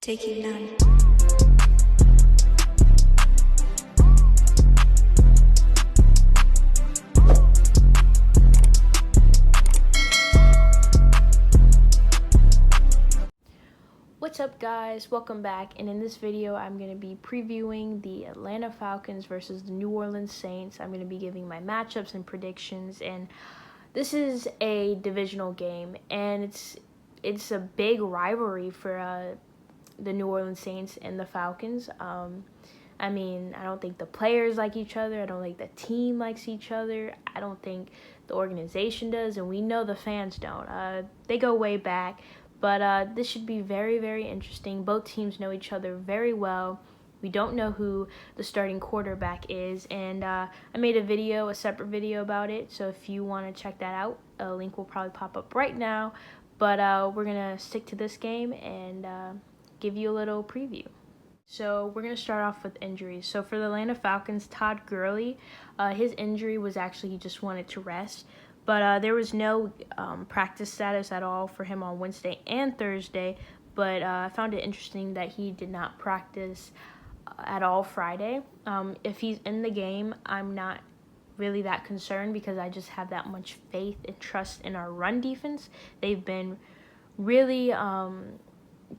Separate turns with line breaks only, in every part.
Taking none.
What's up, guys? Welcome back, and in this video I'm going to be previewing the Atlanta Falcons versus the New Orleans Saints. I'm going to be giving my matchups and predictions, and this is a divisional game, and it's a big rivalry for the New Orleans Saints and the Falcons. I mean, I don't think the players like each other. I don't think the team likes each other. I don't think the organization does, and we know the fans don't. They go way back. But this should be very, very interesting. Both teams know each other very well. We don't know who the starting quarterback is. And I made a separate video about it. So if you want to check that out, a link will probably pop up right now. But we're going to stick to this game and give you a little preview. So we're going to start off with injuries. So for the Atlanta Falcons, Todd Gurley, his injury was actually he just wanted to rest. But there was no practice status at all for him on Wednesday and Thursday. But I found it interesting that he did not practice at all Friday. If he's in the game, I'm not really that concerned because I just have that much faith and trust in our run defense. They've been really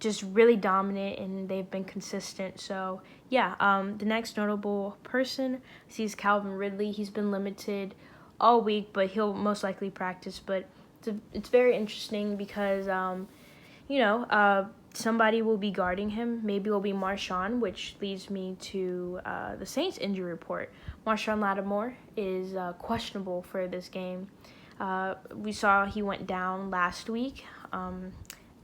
just really dominant, and they've been consistent. So, yeah, the next notable person I see is Calvin Ridley. He's been limited all week, but he'll most likely practice. But it's very interesting because, somebody will be guarding him. Maybe it will be Marshon, which leads me to the Saints injury report. Marshon Lattimore is questionable for this game. We saw he went down last week.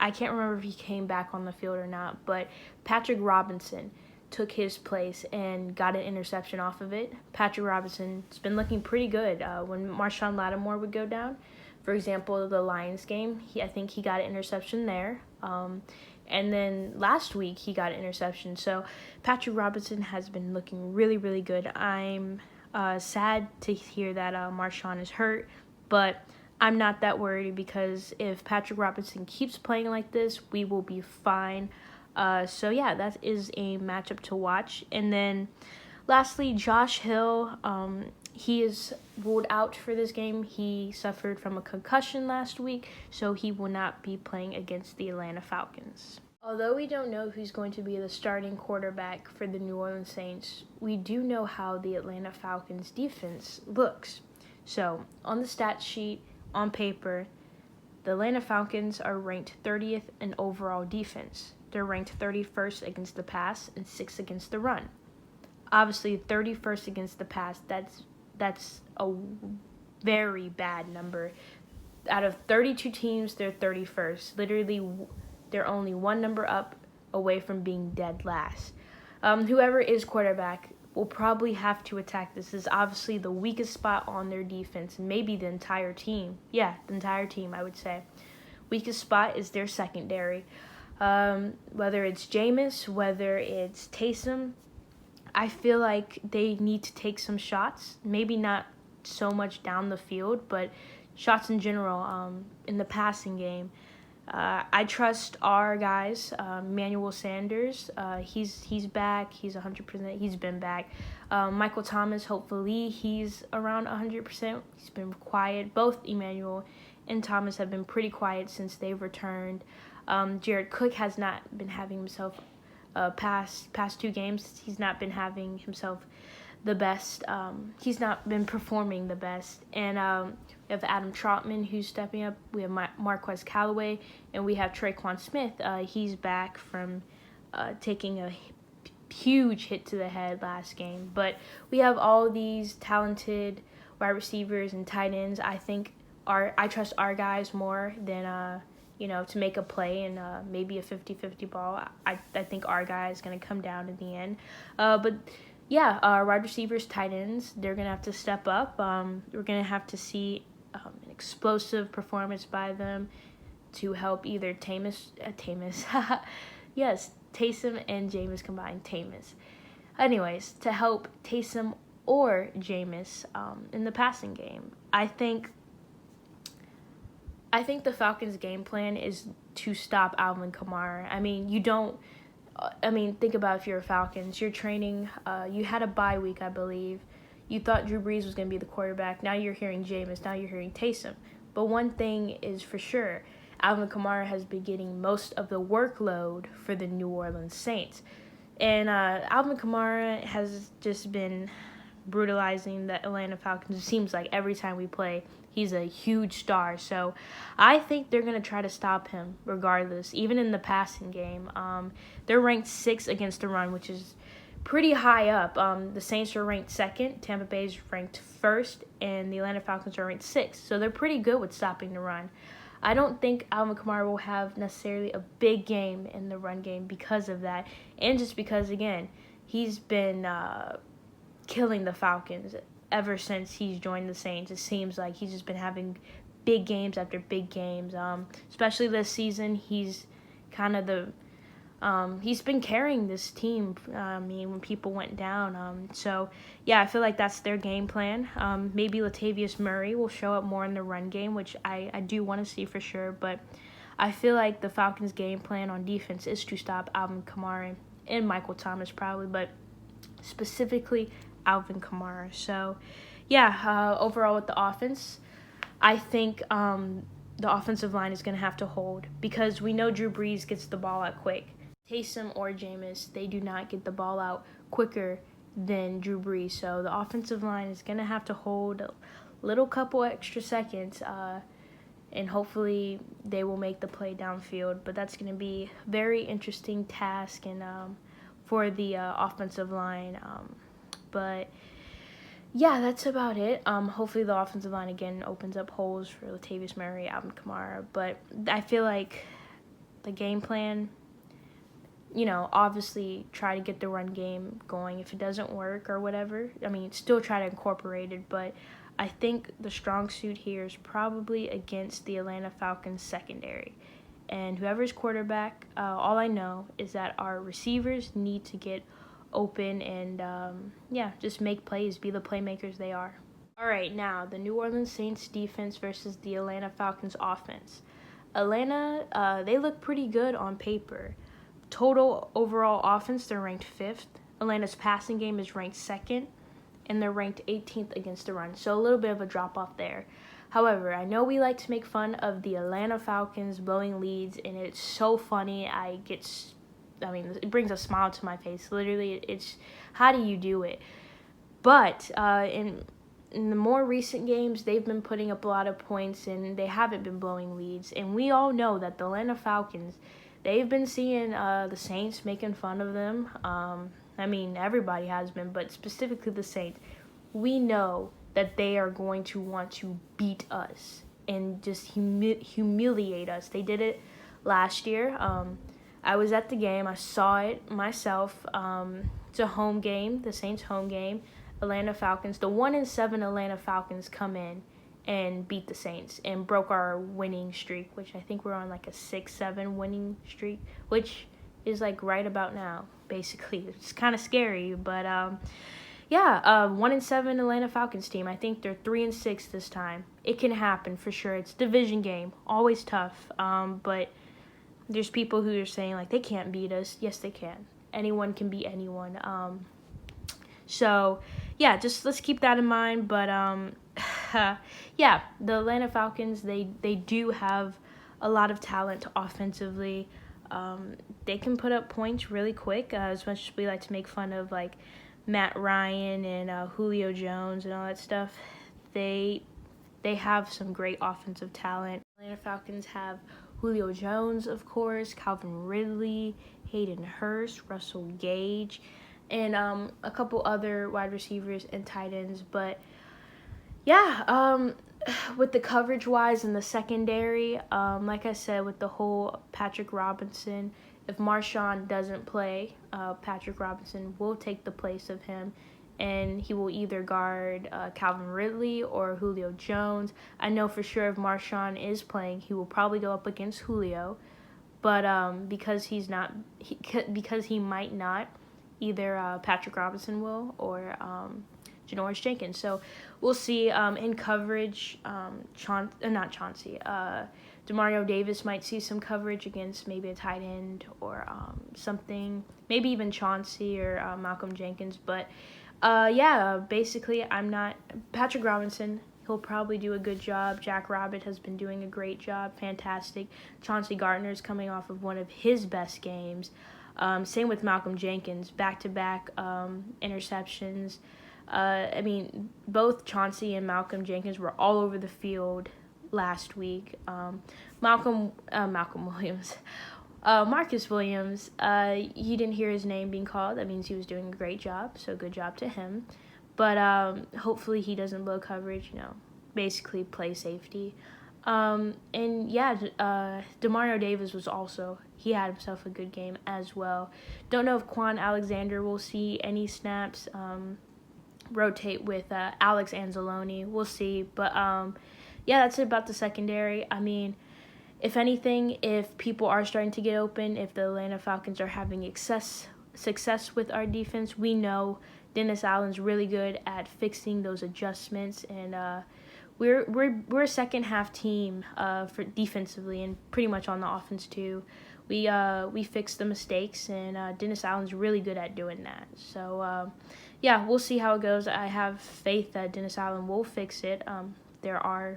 I can't remember if he came back on the field or not, but Patrick Robinson took his place and got an interception off of it. Patrick Robinson's been looking pretty good. When Marshon Lattimore would go down, for example, the Lions game, I think he got an interception there. And then last week he got an interception. So Patrick Robinson has been looking really, really good. I'm sad to hear that Marshon is hurt, but I'm not that worried because if Patrick Robinson keeps playing like this, we will be fine. So yeah, that is a matchup to watch. And then lastly, Josh Hill, he is ruled out for this game. He suffered from a concussion last week, so he will not be playing against the Atlanta Falcons. Although we don't know who's going to be the starting quarterback for the New Orleans Saints, we do know how the Atlanta Falcons defense looks. So on the stat sheet, on paper, the Atlanta Falcons are ranked 30th in overall defense. They're ranked 31st against the pass and 6th against the run. Obviously, 31st against the pass, that's a very bad number. Out of 32 teams, they're 31st. Literally, they're only one number up away from being dead last. Whoever is quarterback will probably have to attack. This is obviously the weakest spot on their defense, maybe the entire team. Yeah, the entire team, I would say. Weakest spot is their secondary. Whether it's Jameis, whether it's Taysom, I feel like they need to take some shots. Maybe not so much down the field, but shots in general in the passing game. I trust our guys. Emmanuel Sanders, he's back. He's 100%. He's been back. Michael Thomas, hopefully he's around 100%. He's been quiet. Both Emmanuel and Thomas have been pretty quiet since they've returned. Jared Cook has not been having himself past two games. He's not been having himself the best. He's not been performing the best. And we have Adam Trautman who's stepping up. We have Marquez Callaway, and we have Traquan Smith. He's back from taking a huge hit to the head last game. But we have all these talented wide receivers and tight ends. I trust our guys more than to make a play and maybe a 50-50 ball. I think our guy is going to come down in the end. But yeah, our wide receivers, tight ends, they're going to have to step up. We're going to have to see an explosive performance by them to help either yes, Taysom and Jameis combined, Tamus. Anyways, to help Taysom or Jameis in the passing game. I think the Falcons' game plan is to stop Alvin Kamara. I mean, you don't think about if you're a Falcons. You're training. You had a bye week, I believe. You thought Drew Brees was going to be the quarterback. Now you're hearing Jameis. Now you're hearing Taysom. But one thing is for sure, Alvin Kamara has been getting most of the workload for the New Orleans Saints. And Alvin Kamara has just been brutalizing the Atlanta Falcons. It seems like every time we play, he's a huge star. So I think they're going to try to stop him regardless, even in the passing game. They're ranked 6th against the run, which is pretty high up. The Saints are ranked 2nd, Tampa Bay is ranked 1st, and the Atlanta Falcons are ranked 6th. So they're pretty good with stopping the run. I don't think Alvin Kamara will have necessarily a big game in the run game because of that, and just because, again, he's been killing the Falcons ever since he's joined the Saints. It seems like he's just been having big games after big games. Especially this season, he's kind of he's been carrying this team. When people went down. So yeah, I feel like that's their game plan. Maybe Latavius Murray will show up more in the run game, which I do want to see for sure. But I feel like the Falcons' game plan on defense is to stop Alvin Kamara and Michael Thomas probably, but specifically Alvin Kamara. So yeah, overall with the offense, I think the offensive line is going to have to hold because we know Drew Brees gets the ball out quick. Taysom or Jameis, they do not get the ball out quicker than Drew Brees. So the offensive line is going to have to hold a little couple extra seconds, and hopefully they will make the play downfield. But that's going to be a very interesting task and for the offensive line. But yeah, that's about it. Hopefully the offensive line again opens up holes for Latavius Murray, Alvin Kamara. But I feel like the game plan, obviously try to get the run game going. If it doesn't work or whatever, still try to incorporate it. But I think the strong suit here is probably against the Atlanta Falcons secondary. And whoever's quarterback, all I know is that our receivers need to get open and, just make plays, be the playmakers they are. All right, now the New Orleans Saints defense versus the Atlanta Falcons offense. Atlanta, they look pretty good on paper. Total overall offense, they're ranked 5th. Atlanta's passing game is ranked 2nd, and they're ranked 18th against the run. So a little bit of a drop-off there. However, I know we like to make fun of the Atlanta Falcons blowing leads, and it's so funny. It brings a smile to my face. Literally, it's how do you do it? But in the more recent games, they've been putting up a lot of points, and they haven't been blowing leads. And we all know that the Atlanta Falcons, they've been seeing the Saints making fun of them. Everybody has been, but specifically the Saints. We know that they are going to want to beat us and just humiliate us. They did it last year. I was at the game. I saw it myself. It's a home game, the Saints' home game. Atlanta Falcons, the 1-7 Atlanta Falcons come in and beat the Saints and broke our winning streak, which I think we're on like a 6-7 winning streak, which is like right about now, basically. It's kind of scary, but 1-7 Atlanta Falcons team. I think they're 3-6 this time. It can happen for sure. It's a division game, always tough. But there's people who are saying like they can't beat us. Yes, they can. Anyone can beat anyone. Just let's keep that in mind. But the Atlanta Falcons, they do have a lot of talent offensively. They can put up points really quick. As much as we like to make fun of like Matt Ryan and Julio Jones and all that stuff, they have some great offensive talent. Atlanta Falcons have Julio Jones, of course, Calvin Ridley, Hayden Hurst, Russell Gage, and a couple other wide receivers and tight ends. But with the coverage-wise in the secondary, like I said, with the whole Patrick Robinson, if Marshon doesn't play, Patrick Robinson will take the place of him, and he will either guard Calvin Ridley or Julio Jones. I know for sure if Marshon is playing, he will probably go up against Julio, but because he might not, either Patrick Robinson will or Janoris Jenkins. So we'll see. In coverage, Demario Demario Davis might see some coverage against maybe a tight end or something, maybe even Chauncey or Malcom Jenkins. But basically, Patrick Robinson. He'll probably do a good job. Jack Rabbit has been doing a great job, fantastic. Chauncey Gardner's coming off of one of his best games. Same with Malcom Jenkins, back-to-back interceptions. Both Chauncey and Malcom Jenkins were all over the field last week. Marcus Williams, you didn't hear his name being called. That means he was doing a great job, so good job to him. But hopefully he doesn't blow coverage, basically play safety. Demario Davis he had himself a good game as well. Don't know if Quan Alexander will see any snaps, rotate with Alex Anzalone. We'll see. But, that's it about the secondary. If anything, if people are starting to get open, if the Atlanta Falcons are having success with our defense, we know Dennis Allen's really good at fixing those adjustments, and we're a second half team for defensively and pretty much on the offense too. We fix the mistakes, and Dennis Allen's really good at doing that. So we'll see how it goes. I have faith that Dennis Allen will fix it. There are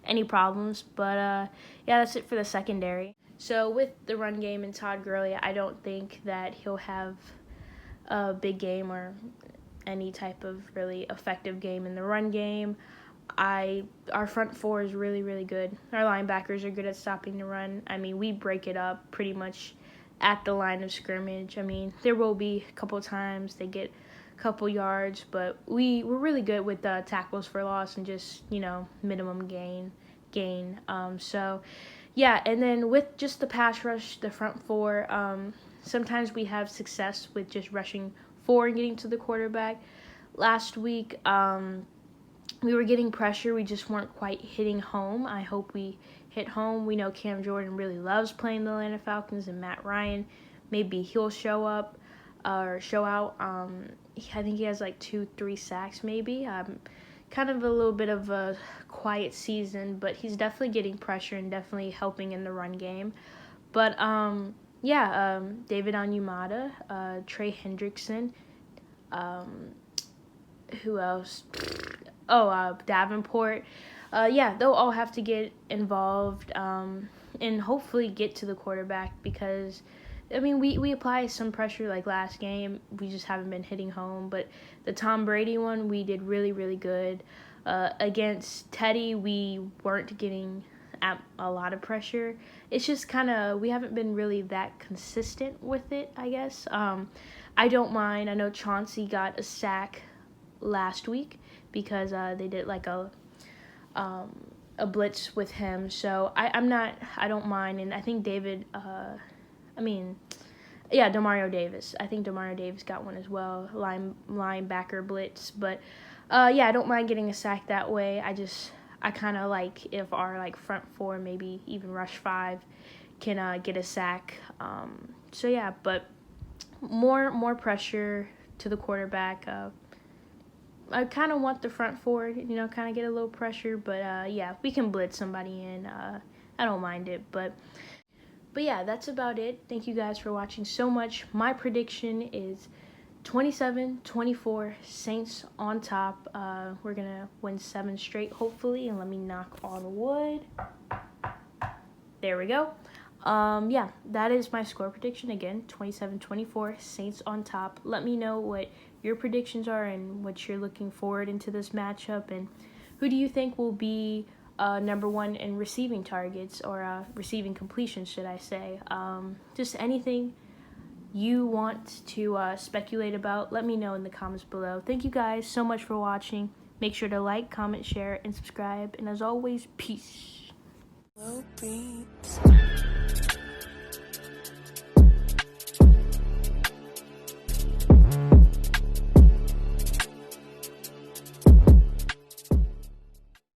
any problems, but that's it for the secondary. So with the run game and Todd Gurley, I don't think that he'll have a big game or any type of really effective game in the run game. Our front four is really, really good. Our linebackers are good at stopping the run. We break it up pretty much at the line of scrimmage. There will be a couple and get a couple yards, but we're really good with tackles for loss and just, minimum gain. And then with just the pass rush, the front four, sometimes we have success with just rushing forward and getting to the quarterback. Last week, we were getting pressure. We just weren't quite hitting home. I hope we hit home. We know Cam Jordan really loves playing the Atlanta Falcons, and Matt Ryan, maybe he'll show up or show out. I think he has 2-3 sacks maybe. Kind of a little bit of a quiet season, but he's definitely getting pressure and definitely helping in the run game. But David Onyemata, Trey Hendrickson, who else? Davenport. They'll all have to get involved and hopefully get to the quarterback because, we apply some pressure like last game. We just haven't been hitting home. But the Tom Brady one, we did really, really good. Against Teddy, we weren't getting at a lot of pressure. It's just we haven't been really that consistent with it, I guess. I don't mind. I know Chauncey got a sack last week because they did a blitz with him. So I don't mind. And I think Demario Davis. I think Demario Davis got one as well, linebacker blitz. But I don't mind getting a sack that way. I kind of like if our front four, maybe even rush 5, can get a sack. But more pressure to the quarterback. I kind of want the front four, kind of get a little pressure. But we can blitz somebody in. I don't mind it. But that's about it. Thank you guys for watching so much. My prediction is 27-24, Saints on top. We're going to win 7 straight, hopefully. And let me knock on wood. There we go. That is my score prediction. Again, 27-24, Saints on top. Let me know what your predictions are and what you're looking forward into this matchup. And who do you think will be number 1 in receiving targets or receiving completions, should I say. Just anything you want to speculate about, let me know in the comments below. Thank you guys so much for watching. Make sure to like, comment, share, and subscribe. And as always, peace.